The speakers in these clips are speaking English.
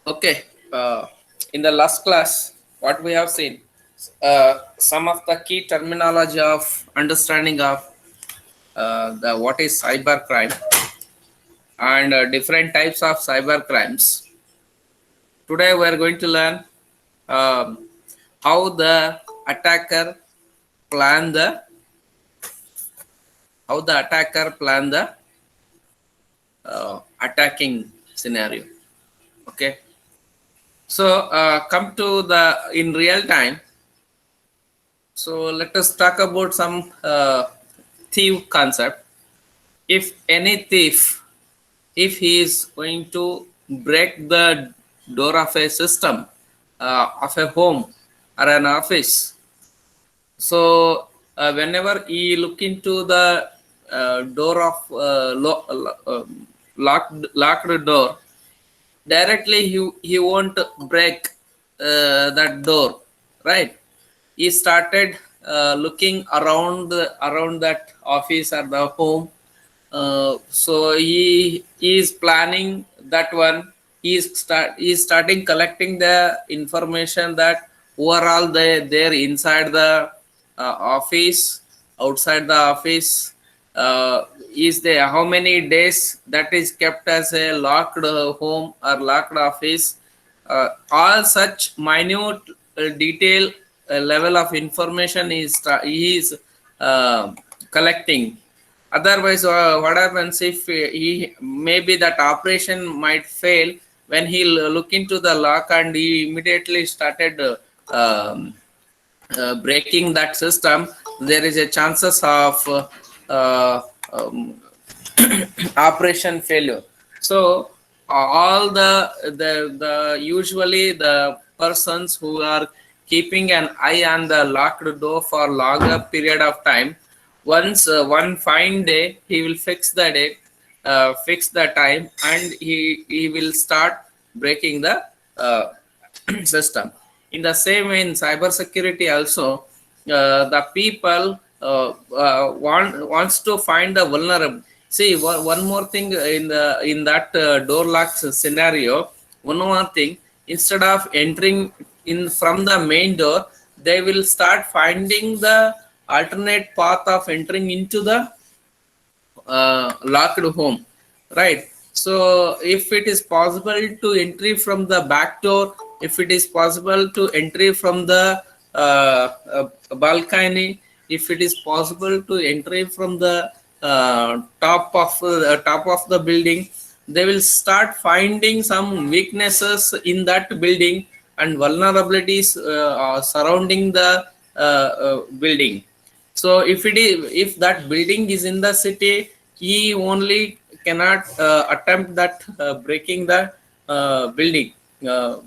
Okay, in the last class, what we have seen, some of the key terminology of understanding of the what is cyber crime and different types of cyber crimes. Today, we are going to learn um, how the attacker plan the plan the attacking scenario. Okay, so come to the in real time. So let us talk about some thief concept. If any thief, if he is going to break the door of a system, of a home or an office, so whenever he look into the door of locked door, directly he won't break that door, right? He started looking around that office or the home. So he is planning that one. He is starting collecting the information that overall they're inside the office, outside the office. Is there how many days that is kept as a locked home or locked office? All such minute detail level of information is collecting. Otherwise, what happens if he maybe that operation might fail when he look into the lock and he immediately started breaking that system. There is a chances of uh, um, operation failure. So all the usually the persons who are keeping an eye on the locked door for longer period of time, once one fine day he will fix the day, fix the time, and he will start breaking the system. In the same way, in cybersecurity also, the people wants to find the vulnerable. See, one more thing in that door locks scenario. One more thing, instead of entering in from the main door, they will start finding the alternate path of entering into the locked home, right? So if it is possible to entry from the back door, if it is possible to entry from the balcony, if it is possible to entry from the top of the building, they will start finding some weaknesses in that building and vulnerabilities surrounding the building. So if that building is in the city, he only cannot attempt that breaking the building.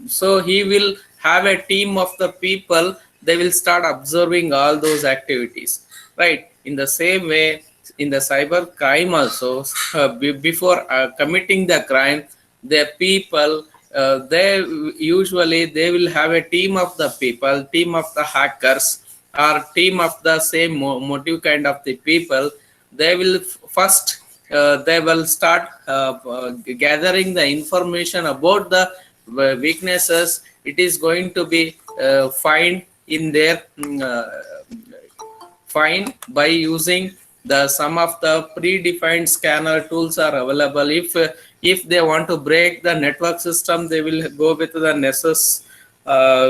So he will have a team of the people. They will start observing all those activities, right? In the same way, in the cyber crime also, before committing the crime, the people, they will have a team of the people, team of the hackers, or team of the same motive kind of the people. They will first they will start gathering the information about the weaknesses. It is going to be find in their find by using the some of the predefined scanner tools are available. If they want to break the network system, they will go with the Nessus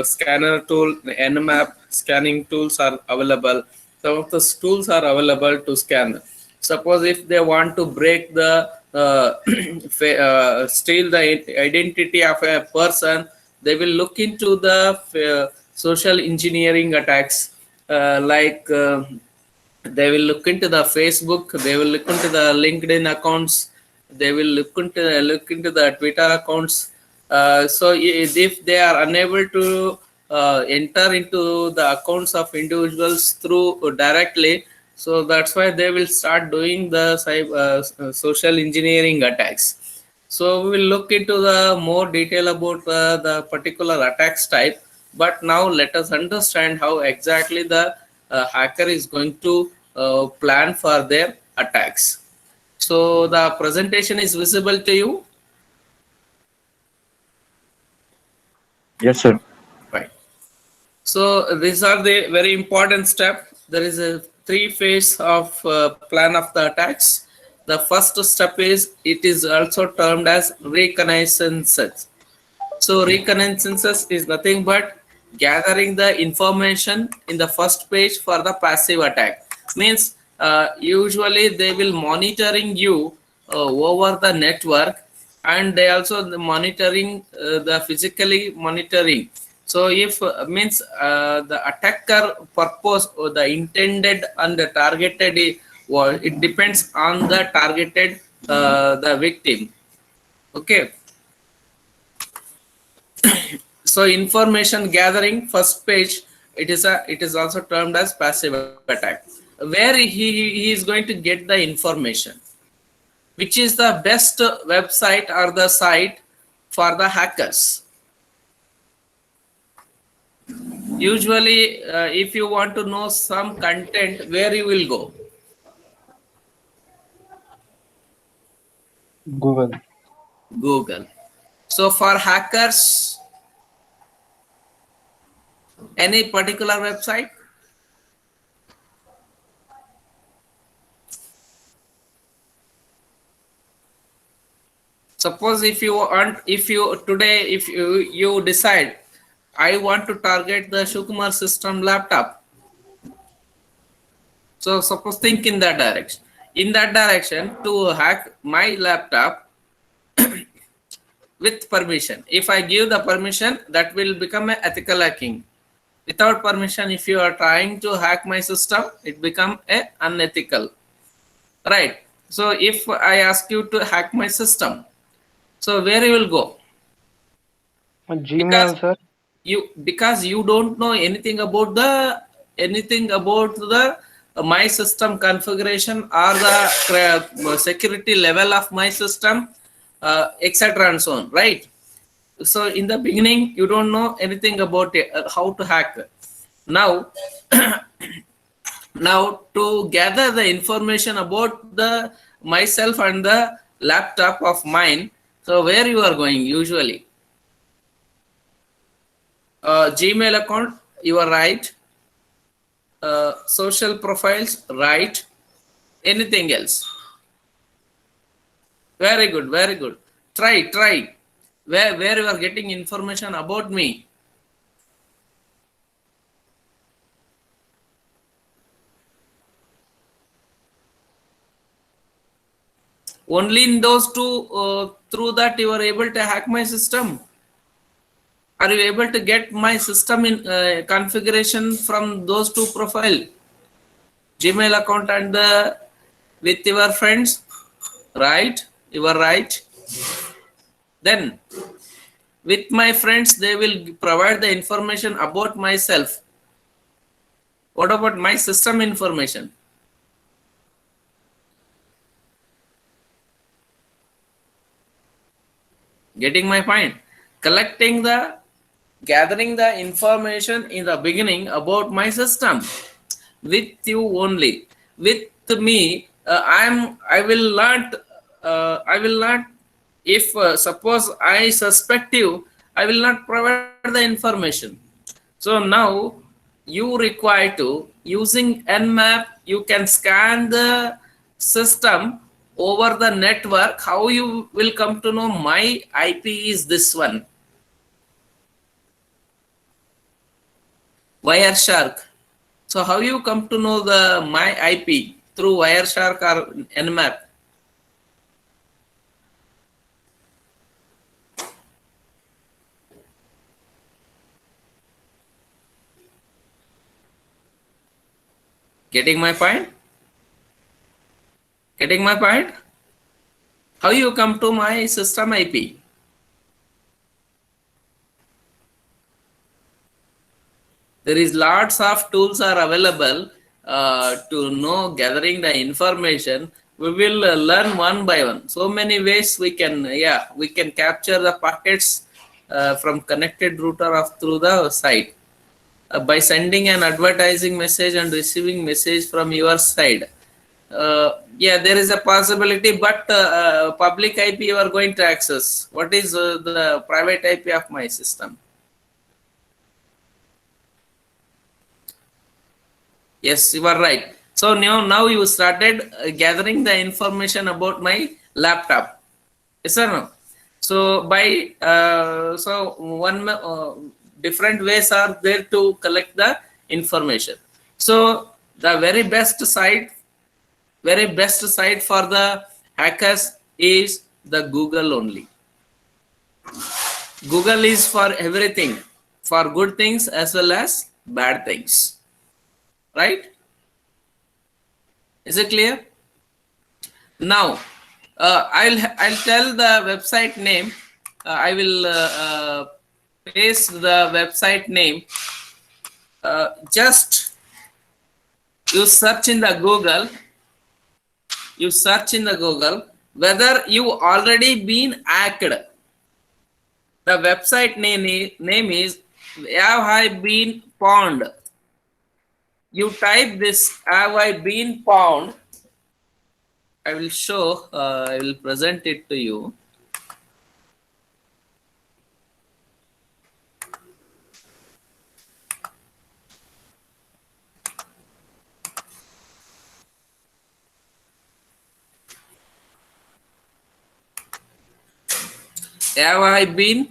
scanner tool. Nmap scanning tools are available. Some of the tools are available to scan. Suppose if they want to break the steal the identity of a person, they will look into the social engineering attacks, they will look into the Facebook, they will look into the LinkedIn accounts, they will look into the Twitter accounts. So if they are unable to enter into the accounts of individuals through directly, so that's why they will start doing the social engineering attacks. So we will look into the more detail about the particular attacks type. But now let us understand how exactly the hacker is going to plan for their attacks. So the presentation is visible to you, Yes, sir. right? So these are the very important step. There is a three phase of plan of the attacks. The first step is, it is also termed as reconnaissance. So reconnaissance is nothing but gathering the information in the first page for the passive attack. Means usually they will monitoring you over the network, and they also monitoring the physically monitoring. So if means the attacker purpose or the intended and the targeted, well, it depends on the targeted the victim. Okay. So information gathering first page, it is also termed as passive attack, where he is going to get the information, which is the best website or the site for the hackers. Usually if you want to know some content, where you will go? Google. Google. So for hackers, any particular website? Suppose if you want, if you today, if you decide, I want to target the Shukumar system laptop. So suppose think in that direction. In that direction, to hack my laptop with permission. If I give the permission, that will become a ethical hacking. Without permission, if you are trying to hack my system, it become a unethical. Right. So if I ask you to hack my system, so where you will go? Because Gmail, sir. you don't know anything about the my system configuration or the security level of my system, etc and so on, right? So in the beginning you don't know anything about it, how to hack. Now now to gather the information about the myself and the laptop of mine, so where you are going usually? Gmail account, you are right. Social profiles, right? Anything else? Very good, very good. Try. Where you are getting information about me? Only in those two, through that you are able to hack my system. Are you able to get my system in configuration from those two profile, Gmail account and the with your friends? Right? You are right. Then with my friends, they will provide the information about myself. What about my system information? Getting my point? Gathering the information in the beginning about my system with you only. With me, I will not, if suppose I suspect you, I will not provide the information. So now you require to, using Nmap, you can scan the system over the network. How you will come to know my IP is this one? Wireshark. So how you come to know the my IP? through Wireshark or Nmap? Getting my point? Getting my point? How you come to my system IP? There is lots of tools are available to know gathering the information. We will learn one by one. So many ways we can, we can capture the packets from connected router of through the site by sending an advertising message and receiving message from your side. There is a possibility, but public IP you are going to access. What is the private IP of my system? Yes, you are right. So now you started gathering the information about my laptop. Yes or no? So by different ways are there to collect the information. So the very best site for the hackers is the Google only. Google is for everything, for good things as well as bad things. Right? Is it clear? Now, I'll tell the website name. I will paste the website name. Just you search in the Google. You search in the Google whether you already been hacked. The website name is Have I Been Pwned? You type this, have I been pwned? I will show, I will present it to you. Have I been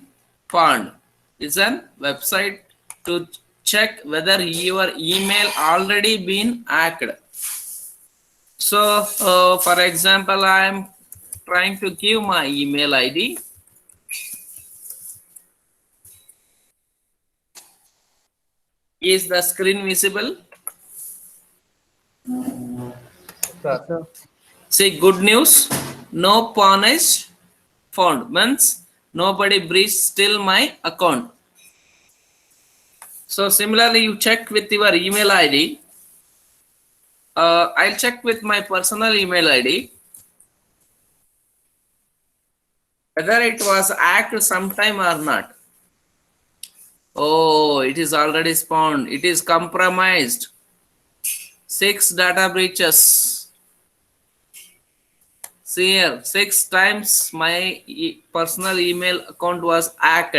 pwned? It's a website to check whether your email already been hacked. So, for example, I am trying to give my email ID. Is the screen visible? Sir. See, good news. No pawnage found. Means nobody breached still my account. So similarly, you check with your email ID. I'll check with my personal email ID whether it was hacked sometime or not. Oh, it is already spawned. It is compromised. 6 data breaches. See here, 6 times my personal email account was hacked.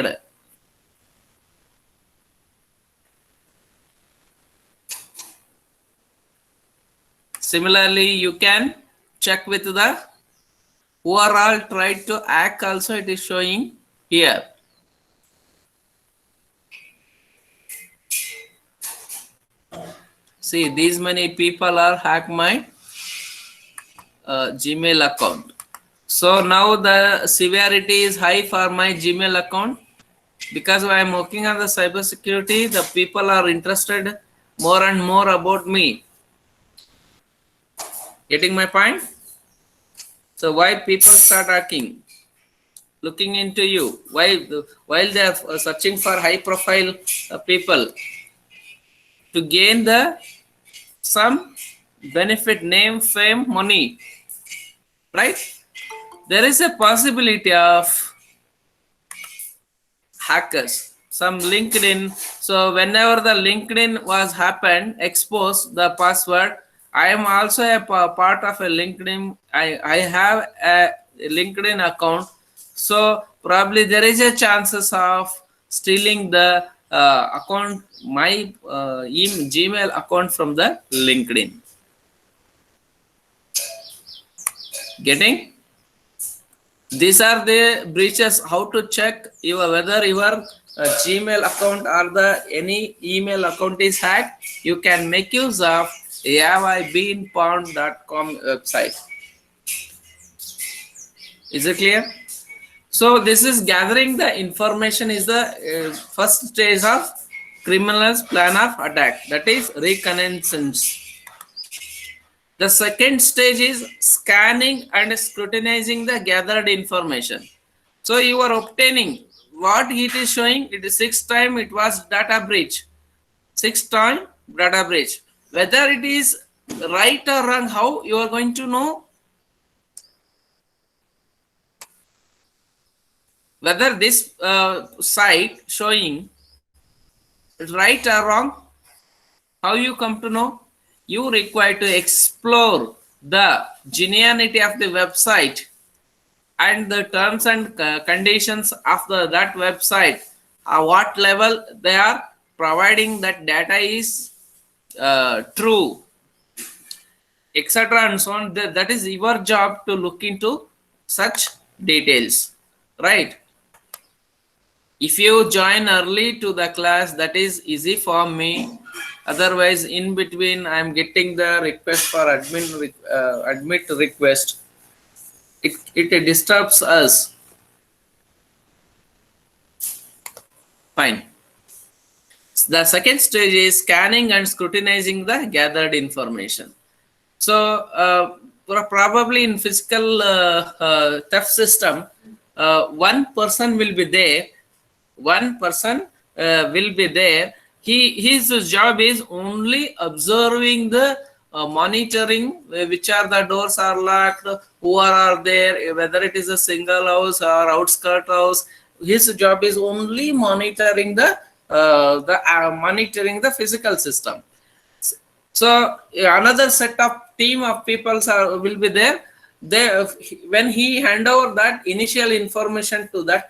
Similarly, you can check with the who are all tried to hack also, it is showing here. See, these many people are hacked my Gmail account. So now the severity is high for my Gmail account because I am working on the cybersecurity. The people are interested more and more about me. Getting my point? So why people start hacking? Looking into you. Why? While they are searching for high profile people to gain the some benefit, name, fame, money. Right? There is a possibility of hackers. Some LinkedIn. So whenever the LinkedIn was happened, exposed the password. I am also a part of a LinkedIn. I have a LinkedIn account. So probably there is a chances of stealing the account, my Gmail account from the LinkedIn. Getting? These are the breaches. How to check whether your Gmail account or the any email account is hacked. You can make use of have I been pawned.com website. Is it clear? So this is gathering the information is the first stage of criminal's plan of attack, that is reconnaissance. The second stage is scanning and scrutinizing the gathered information. So you are obtaining what it is showing. It is 6 time it was data breach. 6 time data breach. Whether it is right or wrong, how you are going to know? Whether this site showing right or wrong, how you come to know? You require to explore the genuinity of the website and the terms and conditions of that website. What level they are providing that data is true, etc. and so on. That is your job to look into such details, right? If you join early to the class, that is easy for me. Otherwise, in between, I am getting the request for admit request. It disturbs us. Fine. The second stage is scanning and scrutinizing the gathered information. So probably in physical theft system, one person will be there. One person will be there. His job is only observing the monitoring which are the doors are locked, who are there, whether it is a single house or outskirt house. His job is only monitoring the monitoring the physical system. So another set of team of people will be there. When he hand over that initial information to that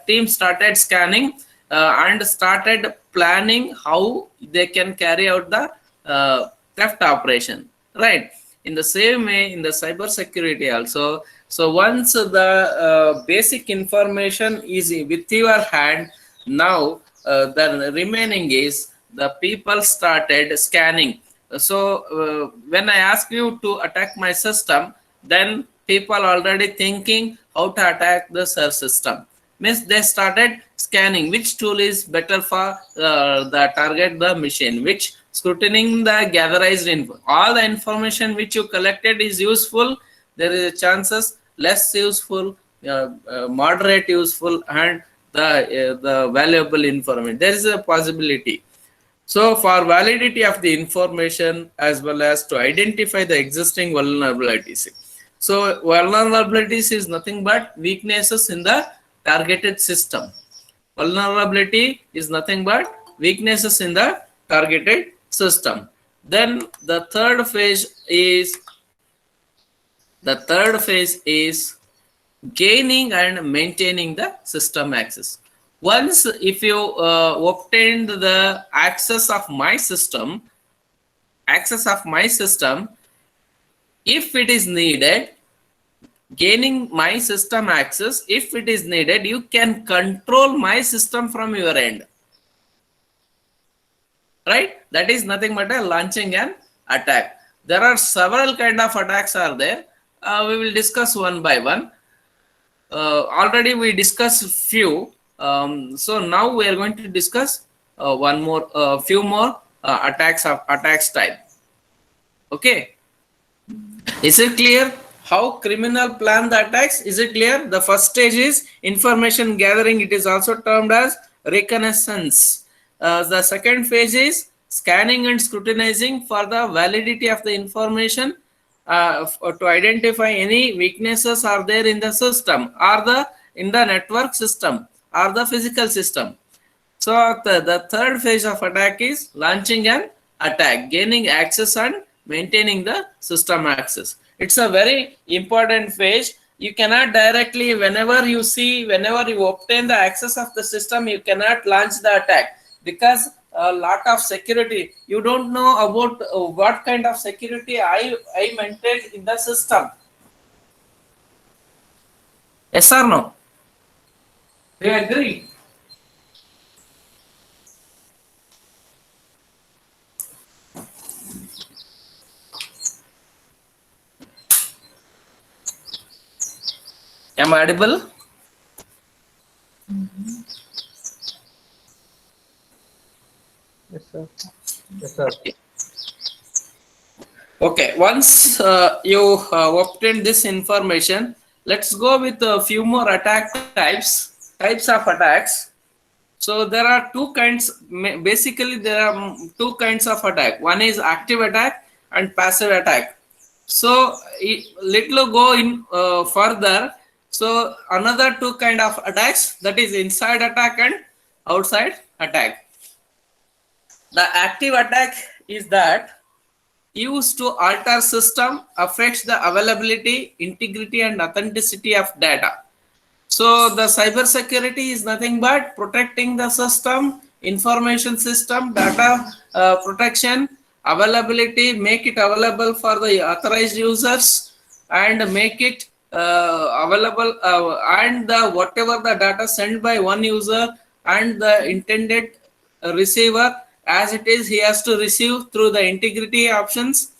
team started scanning and started planning how they can carry out the theft operation, right? In the same way, in the cyber security also. So once the basic information is with your hand, now the remaining is the people started scanning. So when I ask you to attack my system, then people already thinking how to attack the system. Means they started scanning which tool is better for the target the machine, which scrutinizing the gatherized info. All the information which you collected is useful. There is a chances less useful, moderate useful, and the valuable information. There is a possibility. So for validity of the information as well as to identify the existing vulnerabilities. So vulnerabilities is nothing but weaknesses in the targeted system. Vulnerability is nothing but weaknesses in the targeted system. Then the third phase is gaining and maintaining the system access. Once if you obtained the access of my system, if it is needed, gaining my system access, if it is needed, you can control my system from your end, right? That is nothing but a launching an attack. There are several kind of attacks are there. We will discuss one by one. Already we discussed few. So now we are going to discuss few more attacks type. Okay, is it clear how criminal plan the attacks? Is it clear? The first stage is information gathering. It is also termed as reconnaissance. The second phase is scanning and scrutinizing for the validity of the information, to identify any weaknesses are there in the system or in the network system or the physical system. So the third phase of attack is launching an attack, gaining access and maintaining the system access. It's a very important phase. You cannot directly, whenever you obtain the access of the system, you cannot launch the attack, because a lot of security, you don't know about what kind of security I maintain in the system. Yes or no? Do you agree? Am I audible? Yes, sir. Yes, sir. Okay, once you obtain this information, let's go with a few more attack types of attacks. So there are two kinds. Basically, there are two kinds of attack. One is active attack and passive attack. So little go in further. So another two kind of attacks, that is inside attack and outside attack. The active attack is that used to alter system, affects the availability, integrity and authenticity of data. So the cyber security is nothing but protecting the system, information system, data protection, availability, make it available for the authorized users, and make it available and the whatever the data sent by one user and the intended receiver, as it is, he has to receive through the integrity options,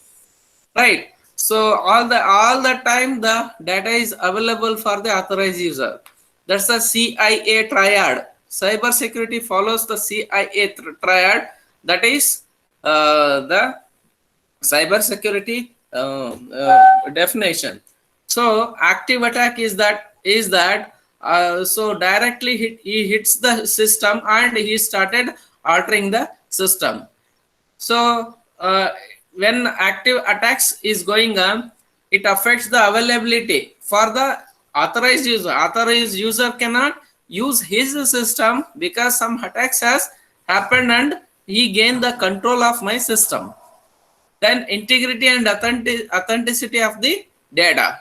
right? So all the time the data is available for the authorized user. That's the CIA triad. Cyber security follows the CIA triad, that is the cyber security definition. So active attack is that so directly he hits the system and he started altering the system. So when active attacks is going on, it affects the availability for the authorized user. Authorized user cannot use his system because some attacks has happened and he gained the control of my system. Then integrity and authenticity of the data.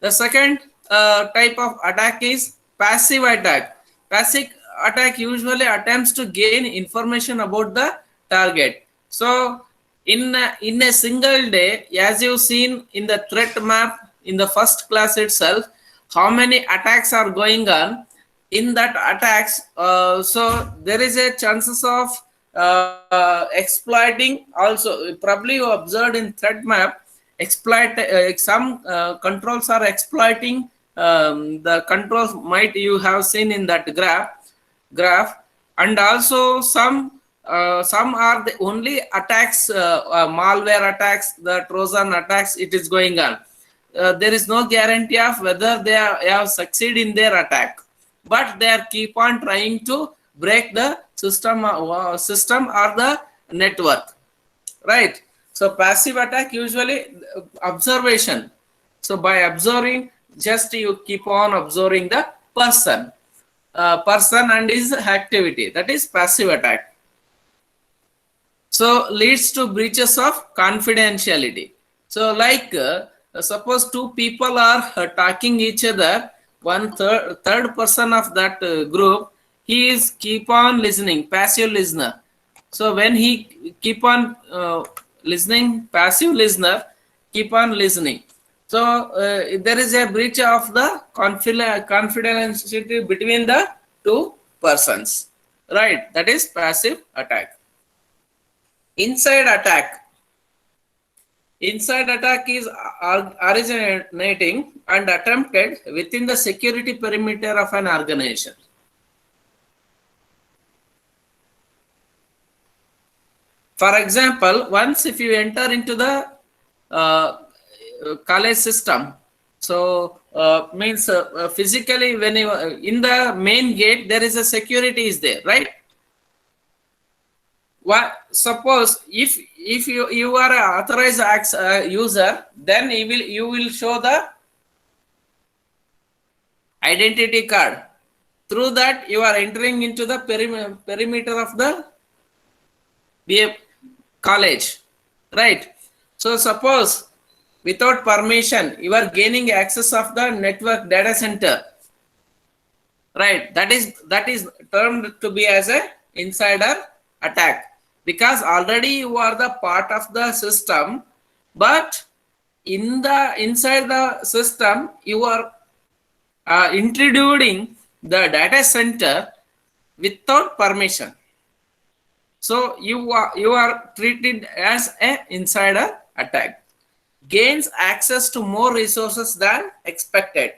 The second type of attack is passive attack. Passive attack usually attempts to gain information about the target. So in a single day, as you've seen in the threat map in the first class itself, how many attacks are going on. In that attacks, so there is a chances of exploiting. Also probably you observed in threat map, exploit some controls are exploiting the controls might you have seen in that graph, and also some are the only attacks, malware attacks, the Trojan attacks, it is going on. There is no guarantee of whether they have succeeded in their attack, but they are keep on trying to break the system or the network, right? So passive attack usually observation. So by observing, just you keep on observing the person and his activity, that is passive attack. So leads to breaches of confidentiality. So like suppose two people are talking each other, one third person of that group, he is keep on listening, passive listener. So when he keep on listening, passive listener, keep on listening. So there is a breach of the confidentiality between the two persons, right? That is passive attack. Inside attack. Inside attack is originating and attempted within the security perimeter of an organization. For example, once if you enter into the college system, so means physically when you in the main gate there is a security is there, right? What suppose if you are an authorized user, then you will show the identity card. Through that you are entering into the perimeter of the college, right? So suppose without permission you are gaining access of the network data center, right? That is termed to be as a insider attack, because already you are the part of the system, but inside the system you are intruding the data center without permission. So you are treated as an insider attack. Gains access to more resources than expected.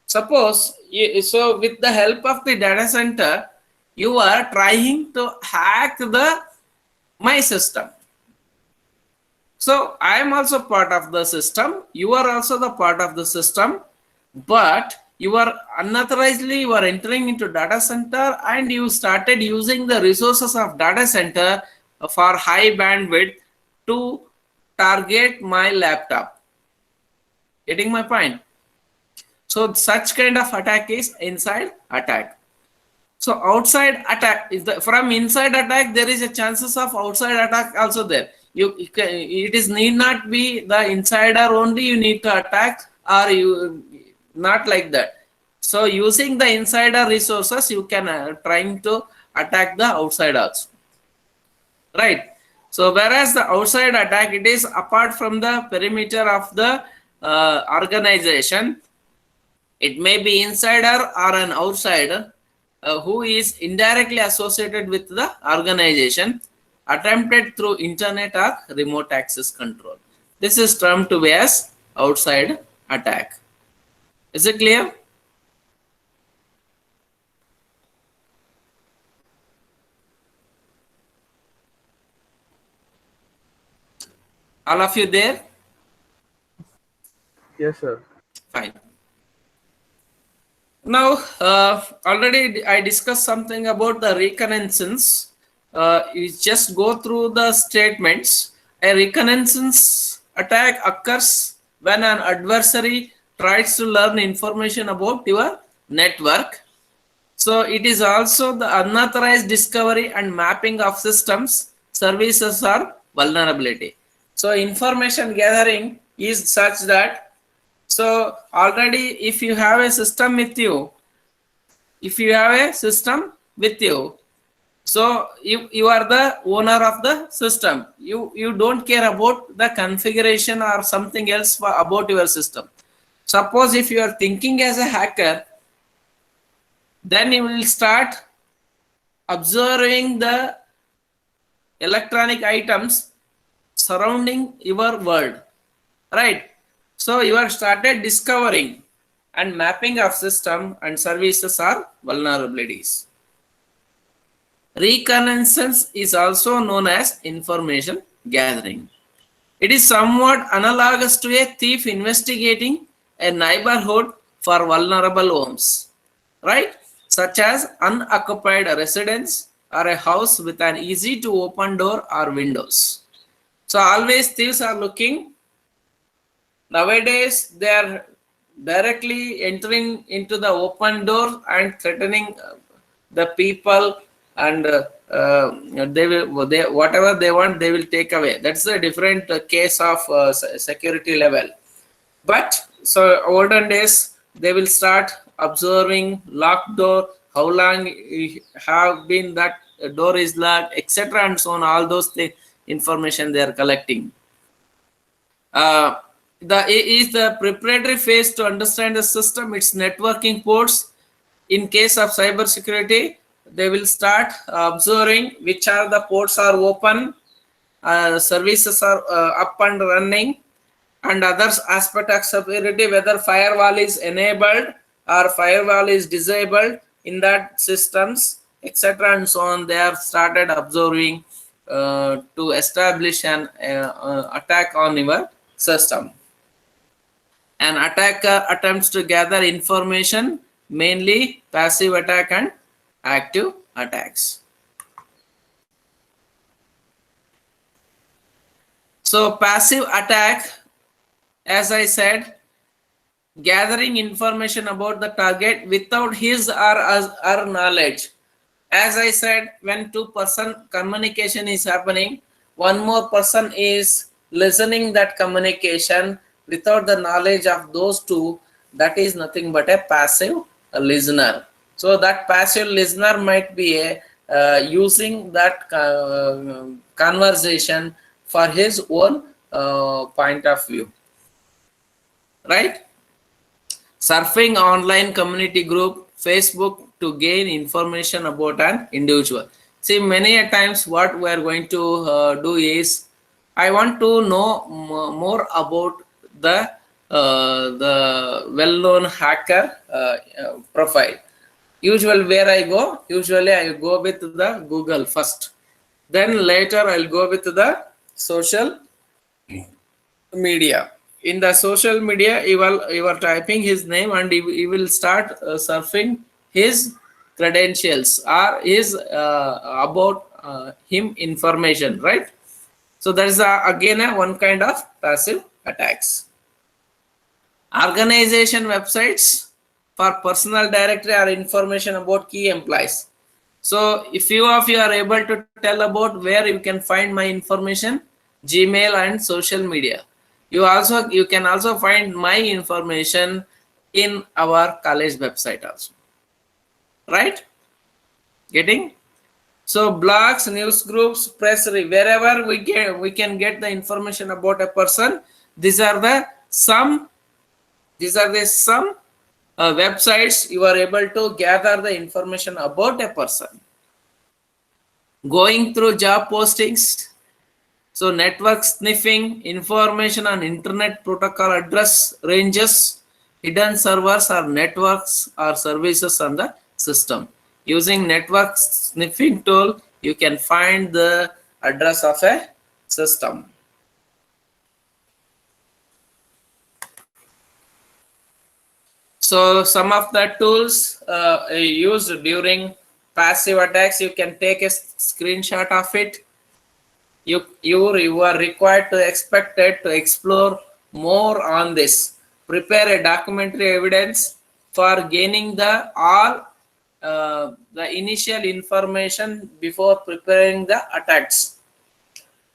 Suppose so with the help of the data center, you are trying to hack the my system. So I am also part of the system. You are also the part of the system, but you are unauthorizedly you are entering into data center and you started using the resources of data center for high bandwidth to target my laptop. Getting my point? So such kind of attack is inside attack. So outside attack is the from inside attack there is a chances of outside attack also there. It is need not be the insider only you need to attack or you not like that. So using the insider resources you can trying to attack the outside also, right? So whereas the outside attack it is apart from the perimeter of the organization. It may be insider or an outsider who is indirectly associated with the organization, attempted through internet or remote access control. This is termed to be as outside attack. Is it clear? All of you there? Yes, sir. Fine. Now, already I discussed something about the reconnaissance. You just go through the statements. A reconnaissance attack occurs when an adversary tries to learn information about your network. So it is also the unauthorized discovery and mapping of systems, services or vulnerability. So information gathering is such that so already if you have a system with you, so you are the owner of the system. You don't care about the configuration or something else about your system. Suppose if you are thinking as a hacker, then you will start observing the electronic items surrounding your world, right? So you have started discovering and mapping of system and services or vulnerabilities. Reconnaissance is also known as information gathering. It is somewhat analogous to a thief investigating a neighborhood for vulnerable homes, right? Such as unoccupied residence or a house with an easy to open door or windows. So always thieves are looking. Nowadays, they are directly entering into the open door and threatening the people, and whatever they want, they will take away. That's a different case of security level. But so olden days, they will start observing locked door, how long have been that door is locked, etc., and so on. All those information they are collecting. The preparatory phase to understand the system, its networking ports. In case of cyber security, they will start observing which are the ports are open, services are up and running, and other aspect of security, whether firewall is enabled or firewall is disabled in that systems, etc., and so on. They have started observing to establish an attack on your system. An attacker attempts to gather information, mainly passive attack and active attacks. So passive attack, as I said, gathering information about the target without his or her knowledge. As I said, when two-person communication is happening, one more person is listening that communication without the knowledge of those two. That is nothing but a passive listener. So that passive listener might be using that conversation for his own point of view, right? Surfing online community group, Facebook, to gain information about an individual. See, many a times what we are going to do is, I want to know more about the the well-known hacker profile. Usually where I go, usually I go with the Google first. Then later I'll go with the social media. In the social media, you are typing his name and he will start surfing his credentials or his about him information, right? So that is again one kind of passive attacks. Organization websites for personal directory or information about key employees. So if you of you are able to tell about where you can find my information, Gmail and social media. You can also find my information in our college website also. Right? Getting? So blogs, news groups, press, wherever we can get the information about a person. These are the some websites you are able to gather the information about a person. Going through job postings, so network sniffing, information on internet protocol address ranges, hidden servers or networks or services on the system. Using network sniffing tool, you can find the address of a system. So some of the tools used during passive attacks, you can take a screenshot of it. You are required to expected to explore more on this. Prepare a documentary evidence for gaining the initial information before preparing the attacks.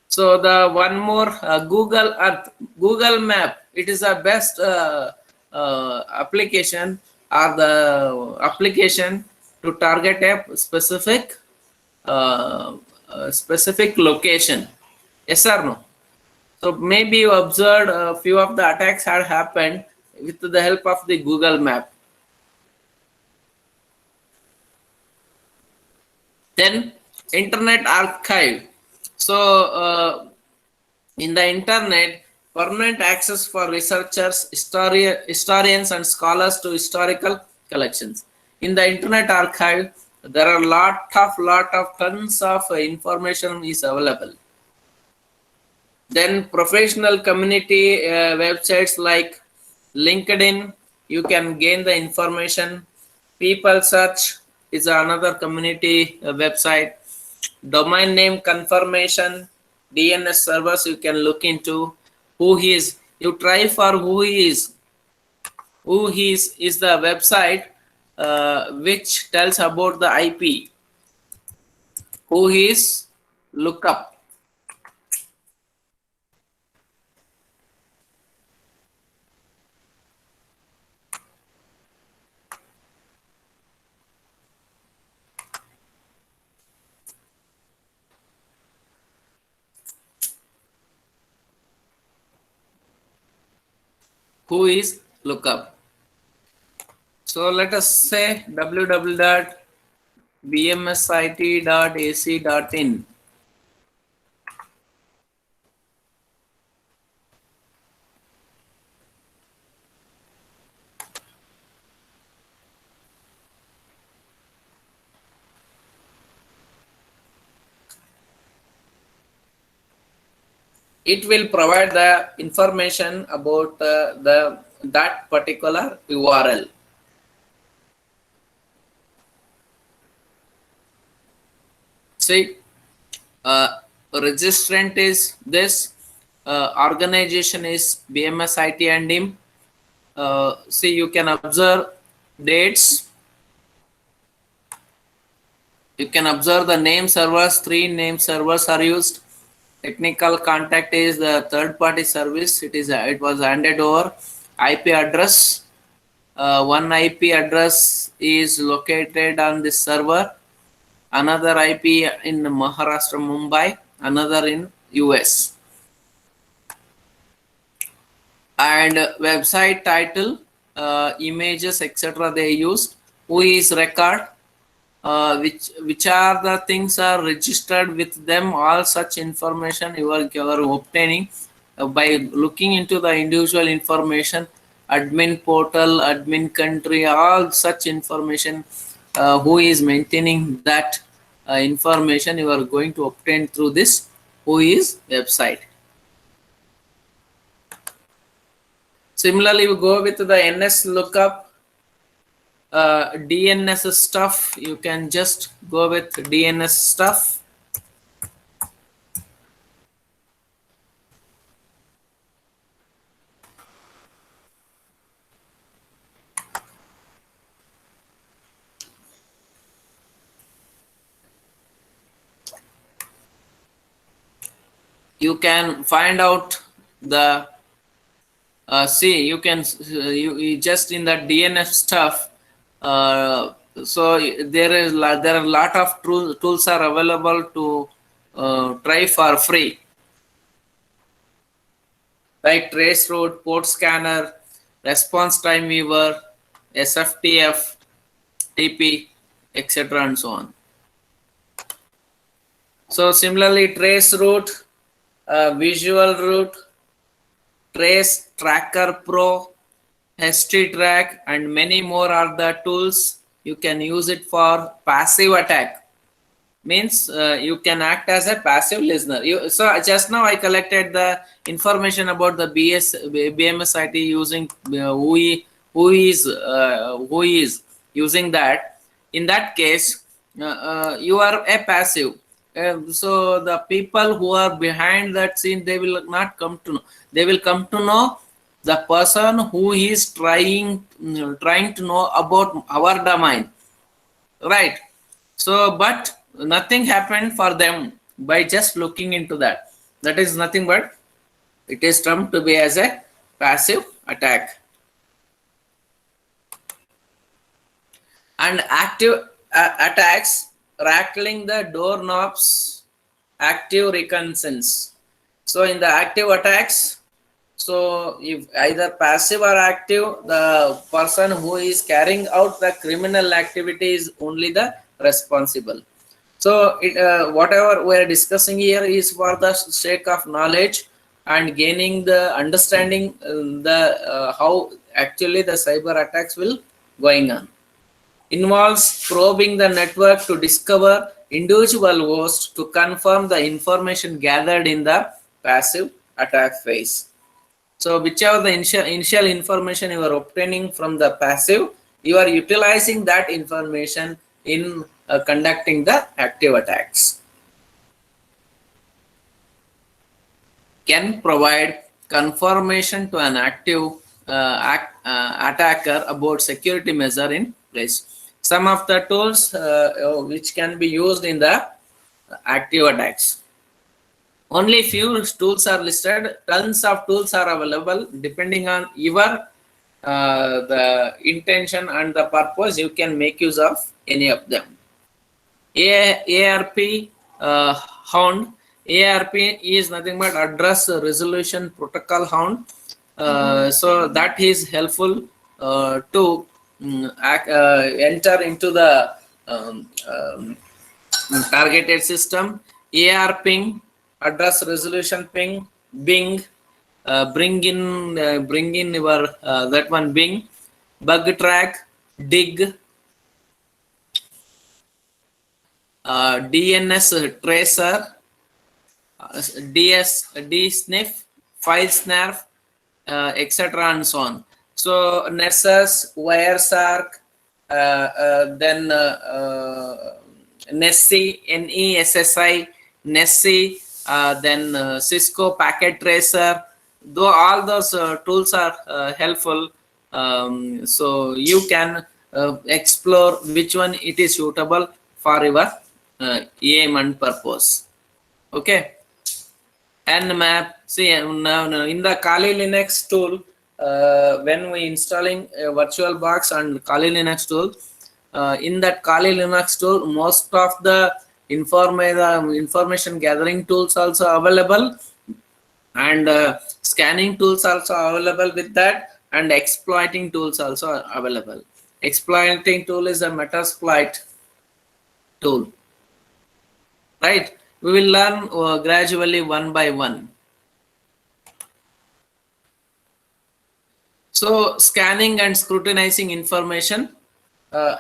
So the one more Google Earth, Google Map, it is the best application or the application to target a specific location. Yes or no? So maybe you observed a few of the attacks had happened with the help of the Google Map. Then Internet Archive. So in the internet, permanent access for researchers, historians and scholars to historical collections. In the Internet Archive, there are lot of tons of information is available. Then professional community websites like LinkedIn, you can gain the information. People Search is another community website. Domain name confirmation, DNS servers you can look into. Who he is, you try for who he is. Who he is the website which tells about the IP. Who he is, look up. Who is lookup. So let us say www.bmsit.ac.in. It will provide the information about that particular URL. See, registrant is this, organization is BMSIT and IM. See, you can observe dates. You can observe the name servers. 3 name servers are used. Technical contact is the third-party service. It was handed over. IP address. One IP address is located on this server. Another IP in Maharashtra, Mumbai. Another in US. And website title, images, etc. they used. Who is record? Which are the things are registered with them, all such information you are obtaining. by looking into the individual information, admin portal, admin country, all such information, who is maintaining that information, you are going to obtain through this WHOIS website. Similarly, we go with the NS lookup, DNS stuff. You can just go with DNS stuff. You can find out the see, you can you just in the DNS stuff. So there are a lot of tools are available to try for free, like Traceroute, Port Scanner, Response Time Viewer, SFTF, TP, etc. and so on. So similarly, Traceroute, Visual Route, Trace Tracker Pro, HTTrack, and many more are the tools. You can use it for passive attack. Means you can act as a passive listener. So just now I collected the information about the BMS IT using who is using that. In that case, you are a passive. So the people who are behind that scene, they will not come to know. They will come to know the person who is trying to know about our domain, right? So, but nothing happened for them by just looking into that. That is nothing but it is termed to be as a passive attack. And active attacks, rattling the doorknobs, active reconnaissance. So in the active attacks, so if either passive or active, the person who is carrying out the criminal activity is only the responsible. So whatever we are discussing here is for the sake of knowledge and gaining the understanding how actually the cyber attacks will going on. Involves probing the network to discover individual hosts to confirm the information gathered in the passive attack phase. So whichever the initial information you are obtaining from the passive, you are utilizing that information in conducting the active attacks. Can provide confirmation to an active attacker about security measure in place. Some of the tools which can be used in the active attacks. Only few tools are listed. Tons of tools are available. Depending on your the intention and the purpose, you can make use of any of them. ARP Hound. ARP is nothing but Address Resolution Protocol Hound. So that is helpful to enter into the targeted system. AR ping, address resolution ping, Bing, bring in your that one Bing, bug track, dig, DNS tracer, DSNF, file snarf, etc. and so on. So Nessus, Wireshark, then Nessie, NESSI, Nessie, then Cisco Packet Tracer. Though all those tools are helpful, so you can explore which one it is suitable for your aim and purpose. Okay. Nmap. See now in the Kali Linux tool, when we installing a VirtualBox and Kali Linux tool, in that Kali Linux tool, most of the information gathering tools also available, and scanning tools also available with that, and exploiting tools also available. Exploiting tool is a Metasploit tool, right? We will learn gradually one by one. So scanning and scrutinizing information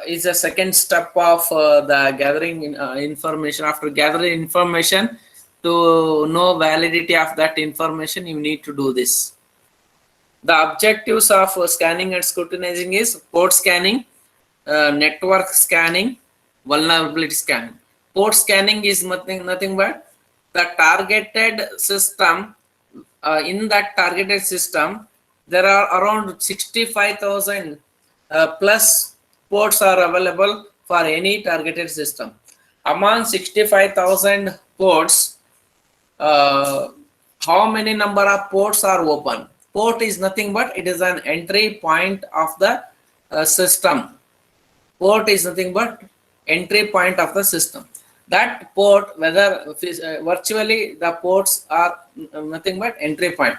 is a second step of the gathering information. After gathering information, to know validity of that information, you need to do this. The objectives of scanning and scrutinizing is port scanning, network scanning, vulnerability scanning. Port scanning is nothing but the targeted system. In that targeted system, there are around 65,000 plus ports are available for any targeted system. Among 65,000 ports, how many number of ports are open? Port is nothing but it is an entry point of the system. Port is nothing but entry point of the system. That port, whether virtually the ports are nothing but entry point.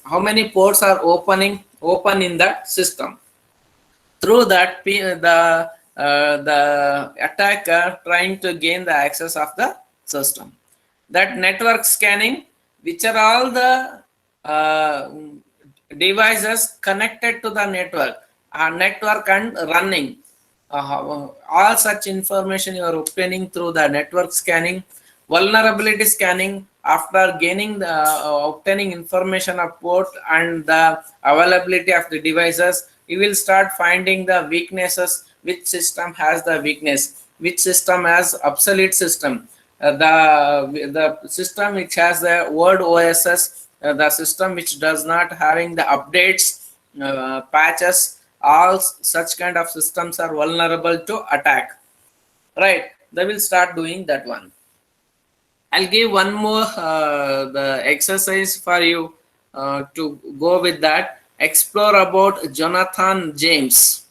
How many ports are open in that system? Through that, the attacker trying to gain the access of the system. That network scanning, which are all the devices connected to the network and running. All such information you are obtaining through the network scanning. Vulnerability scanning, after gaining the obtaining information of port and the availability of the devices, you will start finding the weaknesses. Which system has the weakness, which system has obsolete system, the system which has the word OSS, the system which does not having the updates, patches. All such kind of systems are vulnerable to attack, right? They will start doing that one. I'll give one more the exercise for you to go with that. Explore about Jonathan James.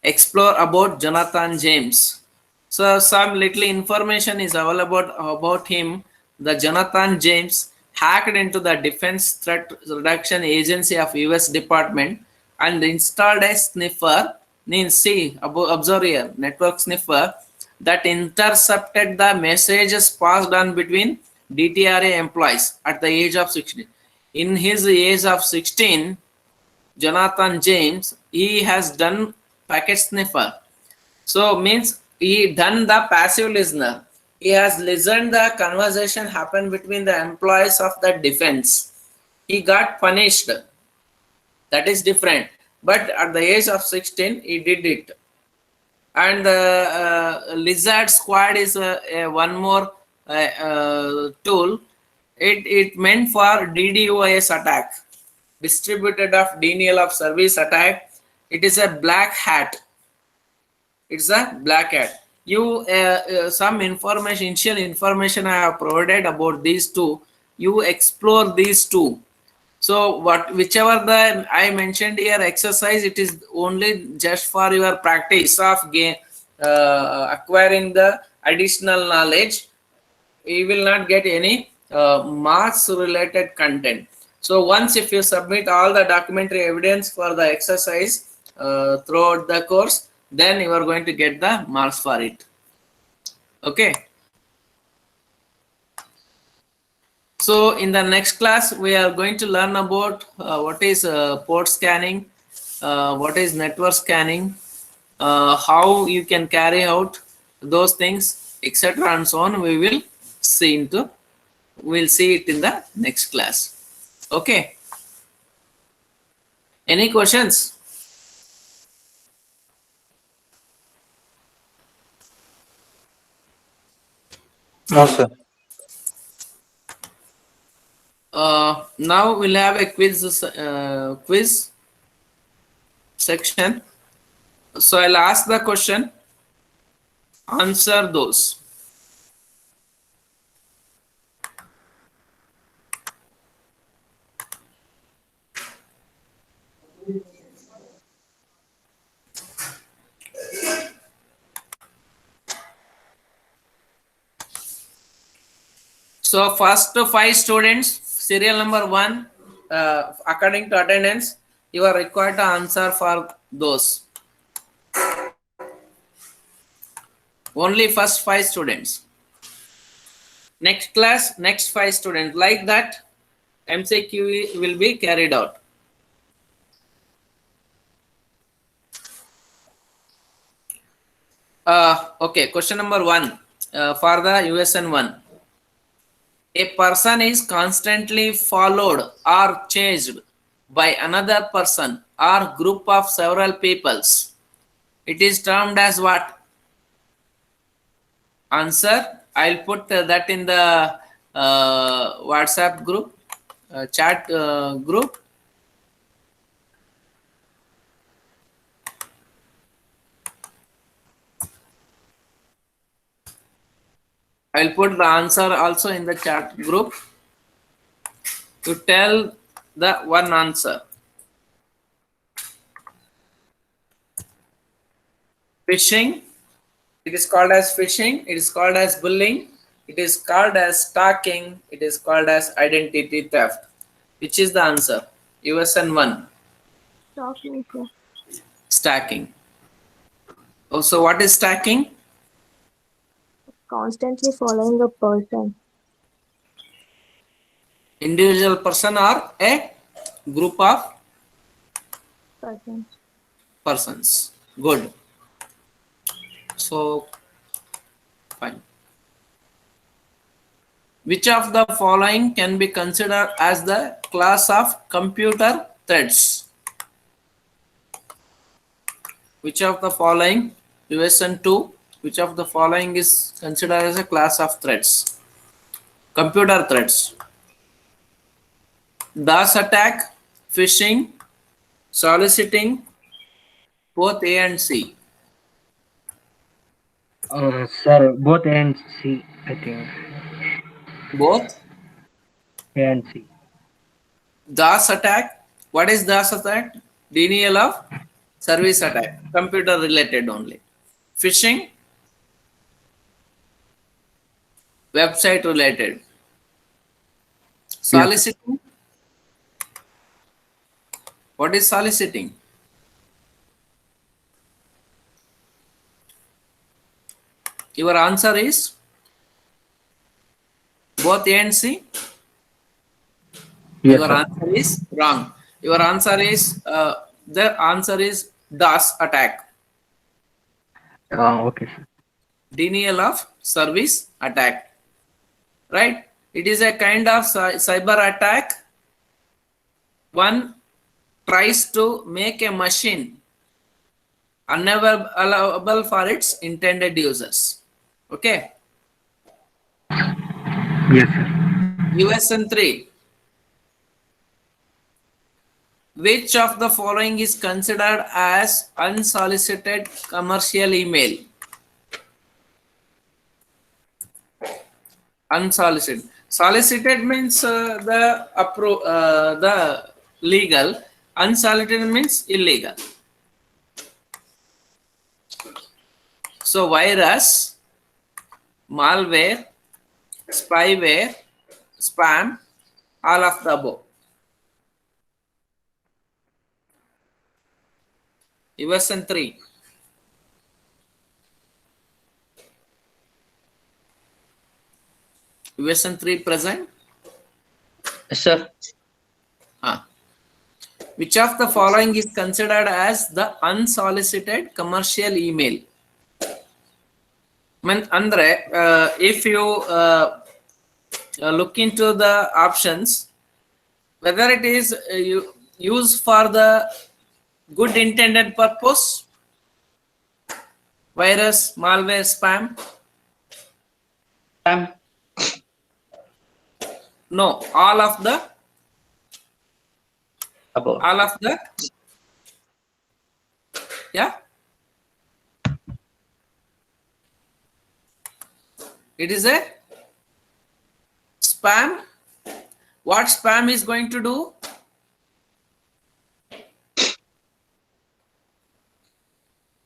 Explore about Jonathan James. So some little information is available about him. The Jonathan James hacked into the Defense Threat Reduction Agency of US Department and installed a sniffer, observe here, network sniffer, that intercepted the messages passed on between DTRA employees at the age of 16. In his age of 16, Jonathan James, he has done packet sniffer. So means he done the passive listener. He has listened the conversation happened between the employees of the defense. He got punished. That is different. But at the age of 16, he did it. And the Lizard Squad is one more tool. It meant for DDoS attack, distributed of denial of service attack. It is a black hat. It's a black hat. You some information, initial information I have provided about these two. You explore these two. So whichever the I mentioned here exercise, it is only just for your practice of acquiring the additional knowledge. You will not get any marks related content. So once if you submit all the documentary evidence for the exercise throughout the course, then you are going to get the marks for it. Okay. So in the next class, we are going to learn about what is port scanning, what is network scanning, how you can carry out those things, etc. and so on. We'll see it in the next class. Okay. Any questions? No, sir. Now we'll have a quiz section. So I'll ask the question, answer those. So first 5 students, serial number 1, according to attendance, you are required to answer for those. Only first 5 students. Next class, next 5 students. Like that, MCQ will be carried out. Okay, question number 1 for the USN 1. A person is constantly followed or chased by another person or group of several peoples. It is termed as what? Answer. I'll put that in the WhatsApp group, chat group. I'll put the answer also in the chat group to tell the one answer. Phishing. It is called as phishing. It is called as bullying. It is called as stalking. It is called as identity theft. Which is the answer? USN 1. Stalking, sir. Stacking. Oh, so what is stacking? Constantly following a person. Individual person or a group of Person. persons. Good. So, fine. Which of the following can be considered as the class of computer threats? Which of the following, USN 2, which of the following is considered as a class of threats? Computer threats. DOS attack, phishing, soliciting, both A and C. Sir, both A and C, I think. Both. A and C. DOS attack. What is DOS attack? Denial of service attack. Computer related only. Phishing. Website related. Soliciting. What is soliciting? Your answer is both A and C. Yes, Your sir. answer is wrong. Your answer is the answer is DOS attack. Okay, sir. Denial of service attack. Right? It is a kind of cyber attack. One tries to make a machine unavailable for its intended users. Okay. Yes, sir. USN 3. Which of the following is considered as unsolicited commercial email? Unsolicited. Solicited means the legal. Unsolicited means illegal. So virus, malware, spyware, spam, all of the above. USN 3. USN 3 present. Yes, sir. Which of the following is considered as the unsolicited commercial email? Andre, if you look into the options, whether it is used for the good intended purpose, virus, malware, spam. Spam. No, all of the Above. all of the yeah. It is a spam. What spam is going to do?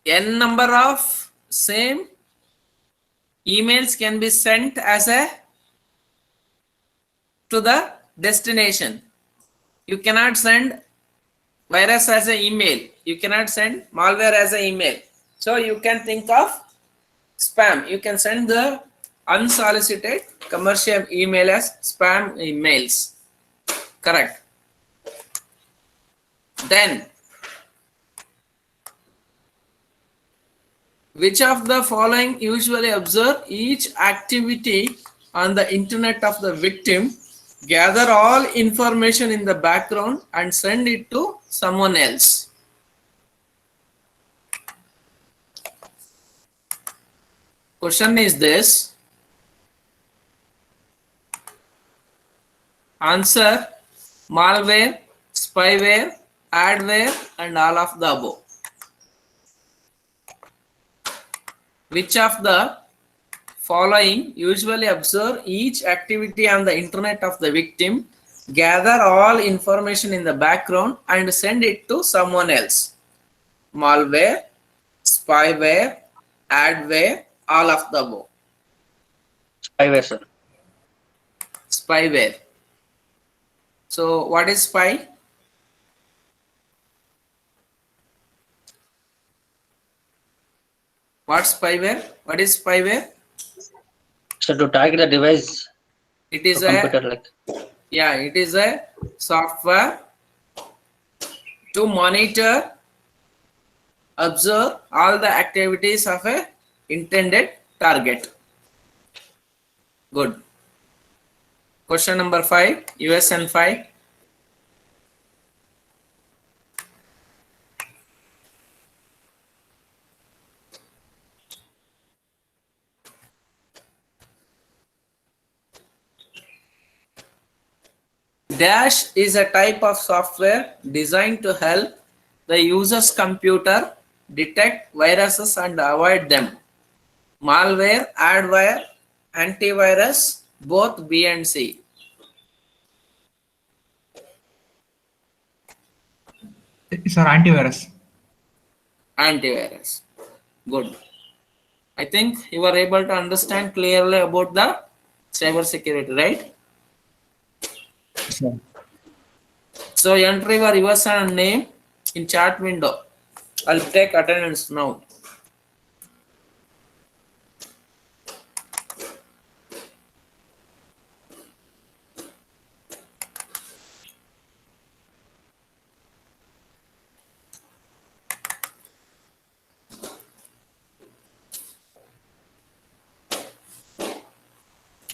N number of same emails can be sent as a to the destination. You cannot send virus as an email. You cannot send malware as an email. So you can think of spam. You can send the unsolicited commercial email as spam emails. Correct. Then, which of the following usually observe each activity on the internet of the victim, gather all information in the background and send it to someone else? Question is this. Answer: malware, spyware, adware, and all of the above. Which of the following usually observe each activity on the internet of the victim, gather all information in the background and send it to someone else? Malware, spyware, adware, all of the above. Spyware, sir. Spyware. So what is spy? What's spyware? What is spyware? So to target the device, It is computer, a, like. yeah, it is a software to monitor, observe all the activities of a intended target. Good. Question number 5, USN 5. Dash is a type of software designed to help the user's computer detect viruses and avoid them. Malware, adware, antivirus, both B and C. Sir, antivirus. Antivirus. Good. I think you are able to understand clearly about the cyber security, right? Sir. So enter your user and name in chat window. I'll take attendance now.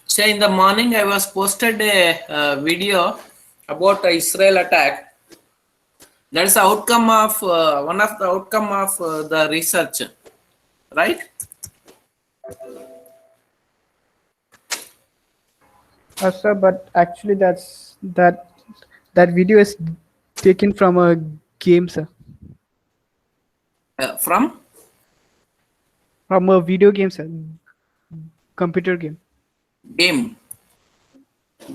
So in the morning, I was posted a video about the Israel attack. That's the outcome of one of the outcome of the research, right? Sir, but actually that video is taken from a game, sir. From From a video game, sir. Computer game. game.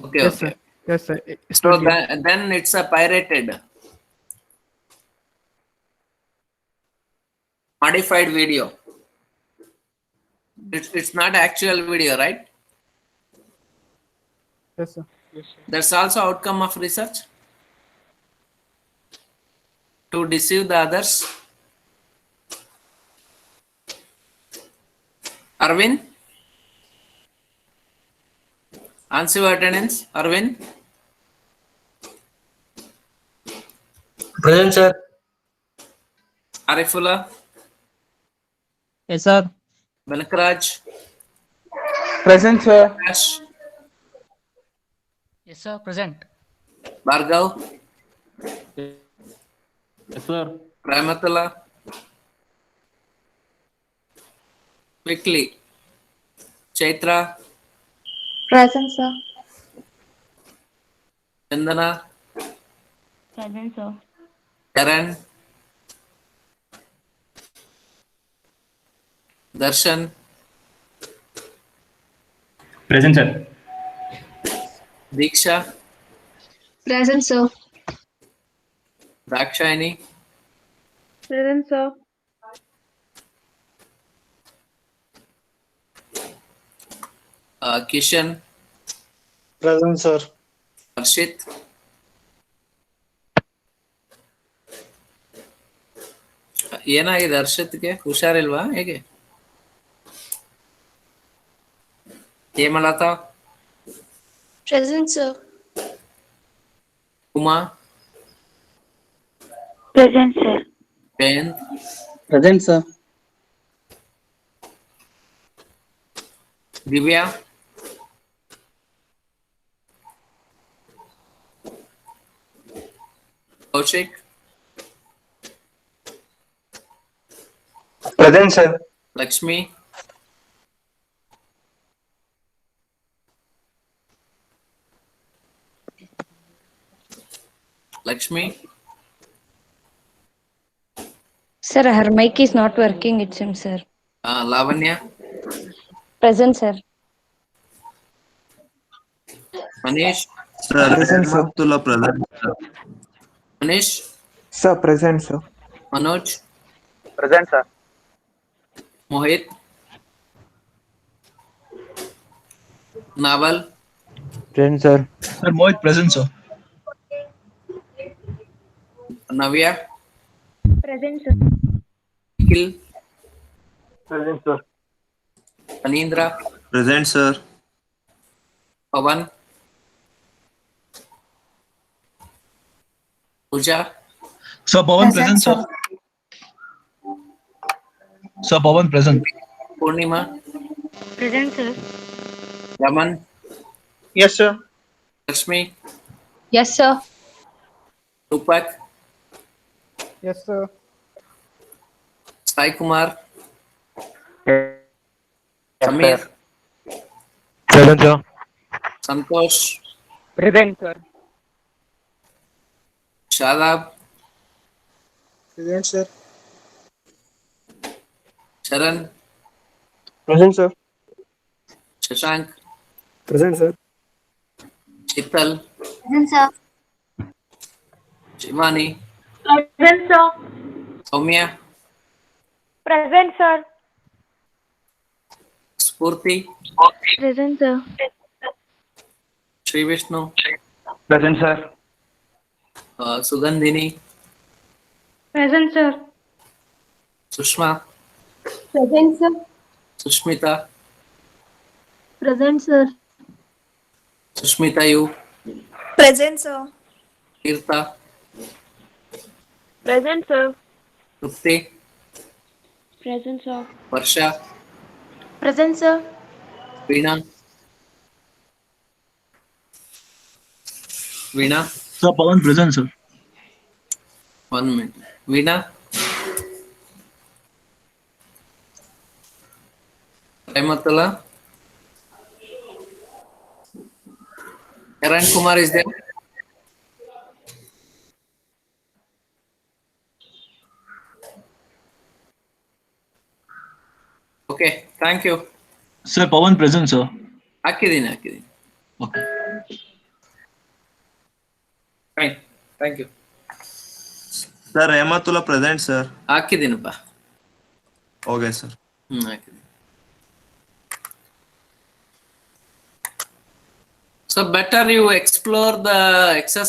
Okay, Yes, okay. sir. Yes, sir. It's So not game. then it's a pirated, modified video. It's not actual video, right? Yes, sir. That's also outcome of research. To deceive the others. Arvind? Answer your attendance. Arvind? Present, sir. Arifullah? Yes, sir. Balakraj? Present, sir. Ash? Yes, sir. Present. Bhargav? Yes, sir. Rahmatullah? Quickly. Chaitra? Present, sir. Chandana? Present, sir. Karan? Darshan? Present, sir. Diksha? Present, sir. Dakshayani? Present, sir. Kishan? Present, sir. Harshit? ಏನಾಗಿದೆ ಹರ್ಷತ್ಗೆ ಹುಷಾರಿಲ್ವಾ ಹೇಗೆ Hemalata, Present, sir. Uma, Present, sir. Jayant, Present, sir. Divya, Kaushik, Present, sir. Lakshmi, Lakshmi, Sir, her mic is not working, it seems, sir. Lavanya, Present, sir. Manish, Present, sir. Manish, Sir, present, sir. Manoj, Present, sir. Mohit, Naval, Present, sir. Sir, Mohit present, sir. Navya, Present, sir. Nikhil, Present, sir. Anindra, Present, sir. Pavan, Pooja, Sir, Pawan present, sir. Sir, Pawan present. Purnima, Present, sir. Raman, Yes, sir. Lakshmi, Yes, sir. Rupak, Yes, sir. Sai Kumar, Samir, Present, sir. Santosh, Present, sir. Shadab, Present, sir. Sharan, Present, sir. Shashank, Present, sir. Chital, Present, sir. Shivani, Present, sir. Soumya, Present, sir. Spurti, Present, sir. Sri Vishnu, Present, sir. Sugandhini, Present, sir. Sushma, Present, sir. Sushmita, Present, sir. Sushmita, you, Present, sir. Tirtha, Present, sir. Trupti, Present, sir. Varsha, Present, sir. Veena, Veena, Sir, Pawan present, sir. 1 minute. Veena, Rahmatullah, Karan Kumar is there. Okay, thank you. Sir, Pawan present, sir. ಹಾಕಿದ್ದೀನಿ. Okay. Fine, thank you. Sir, Rahmatullah present, sir. ಹಾಕಿದ್ದೀನಪ್ಪ. Okay, sir. ಹಾಕಿದ್ದೀನಿ. So better you explore the exercise